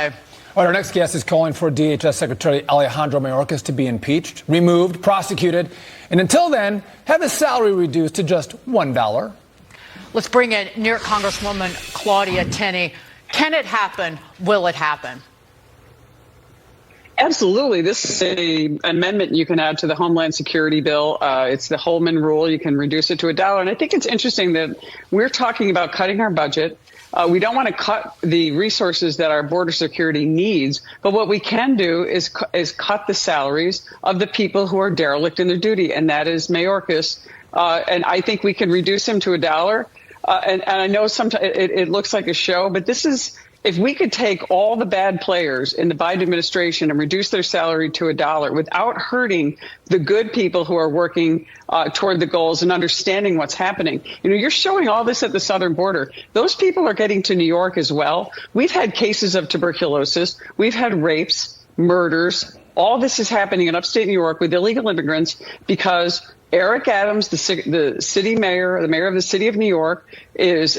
All right, our next guest is calling for DHS Secretary Alejandro Mayorkas to be impeached, removed, prosecuted, and until then, have his salary reduced to just $1. Let's bring in New York Congresswoman Claudia Tenney. Can it happen? Will it happen? Absolutely. This is an amendment you can add to the Homeland Security bill. It's the Holman rule. You can reduce it to $1. And I think it's interesting that we're talking about cutting our budget. We don't want to cut the resources that our border security needs, but what we can do is cut the salaries of the people who are derelict in their duty, and that is Mayorkas. And I think we can reduce him to $1. And I know sometimes it looks like a show, but this is, if we could take all the bad players in the Biden administration and reduce their salary to $1 without hurting the good people who are working toward the goals and understanding what's happening. You know, you're showing all this at the southern border. Those people are getting to New York as well. We've had cases of tuberculosis. We've had rapes, murders. All this is happening in upstate New York with illegal immigrants because Eric Adams, the city mayor, the mayor of the city of New York, is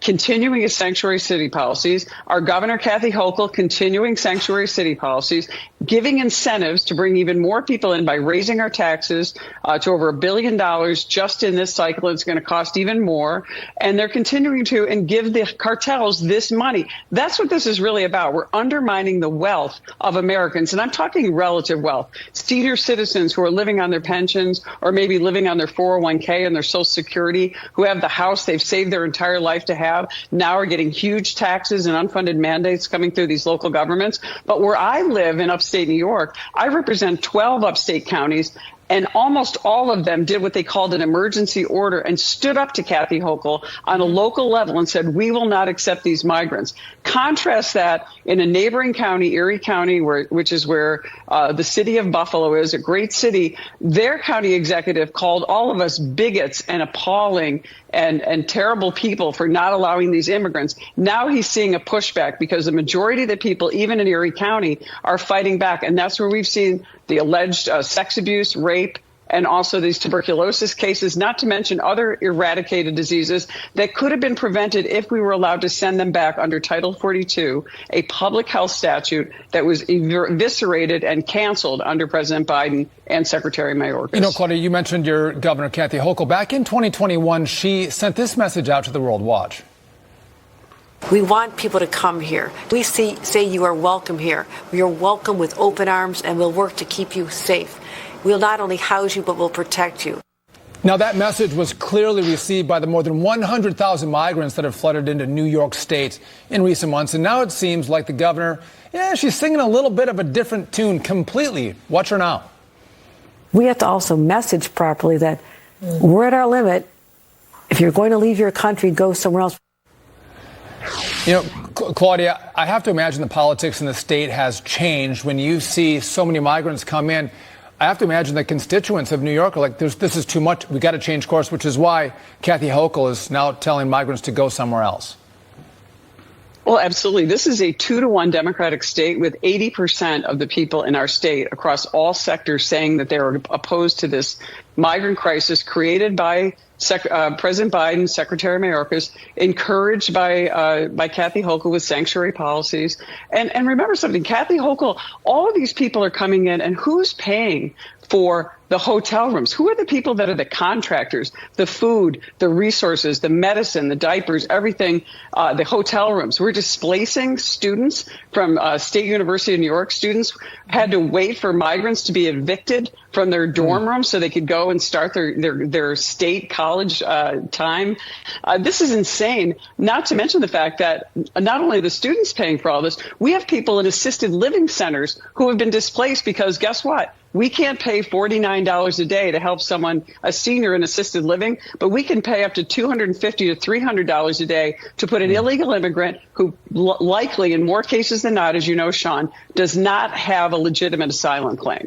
continuing his sanctuary city policies. Our governor, Kathy Hochul, continuing sanctuary city policies, giving incentives to bring even more people in by raising our taxes to over $1 billion just in this cycle. It's going to cost even more. And they're continuing to and give the cartels this money. That's what this is really about. We're undermining the wealth of Americans. And I'm talking relative wealth. Senior citizens who are living on their pensions or maybe living on their 401k and their Social Security, who have the house they've saved their entire life to have, now are getting huge taxes and unfunded mandates coming through these local governments. But where I live in upstate New York, I represent 12 upstate counties, and almost all of them did what they called an emergency order and stood up to Kathy Hochul on a local level and said, we will not accept these migrants. Contrast that in a neighboring county, Erie County, which is where the city of Buffalo is, a great city. Their county executive called all of us bigots and appalling and terrible people for not allowing these immigrants. Now he's seeing a pushback because the majority of the people, even in Erie County, are fighting back. And that's where we've seen the alleged sex abuse, rape, and also these tuberculosis cases, not to mention other eradicated diseases that could have been prevented if we were allowed to send them back under Title 42, a public health statute that was eviscerated and canceled under President Biden and Secretary Mayorkas. You know, Claudia, you mentioned your governor, Kathy Hochul. Back in 2021, she sent this message out to the world. Watch. We want people to come here. We say you are welcome here. You're welcome with open arms, and we'll work to keep you safe. We'll not only house you, but we'll protect you. Now, that message was clearly received by the more than 100,000 migrants that have flooded into New York State in recent months. And now it seems like the governor, she's singing a little bit of a different tune completely. Watch her now. We have to also message properly that we're at our limit. If you're going to leave your country, go somewhere else. You know, Claudia, I have to imagine the politics in the state has changed when you see so many migrants come in. I have to imagine the constituents of New York are like, this is too much. We got to change course, which is why Kathy Hochul is now telling migrants to go somewhere else. Well, absolutely. This is a 2-to-1 Democratic state with 80% of the people in our state across all sectors saying that they're opposed to this migrant crisis created by President Biden, Secretary Mayorkas, encouraged by Kathy Hochul with sanctuary policies. And remember something, Kathy Hochul, all of these people are coming in, and who's paying for the hotel rooms? Who are the people that are the contractors, the food, the resources, the medicine, the diapers, everything, the hotel rooms? We're displacing students from State University of New York. Students had to wait for migrants to be evicted from their dorm rooms so they could go and start their state college time. This is insane, not to mention the fact that not only are the students paying for all this, we have people in assisted living centers who have been displaced because guess what? We can't pay $49 a day to help someone, a senior in assisted living, but we can pay up to $250 to $300 a day to put an illegal immigrant who likely, in more cases than not, as you know, Sean, does not have a legitimate asylum claim.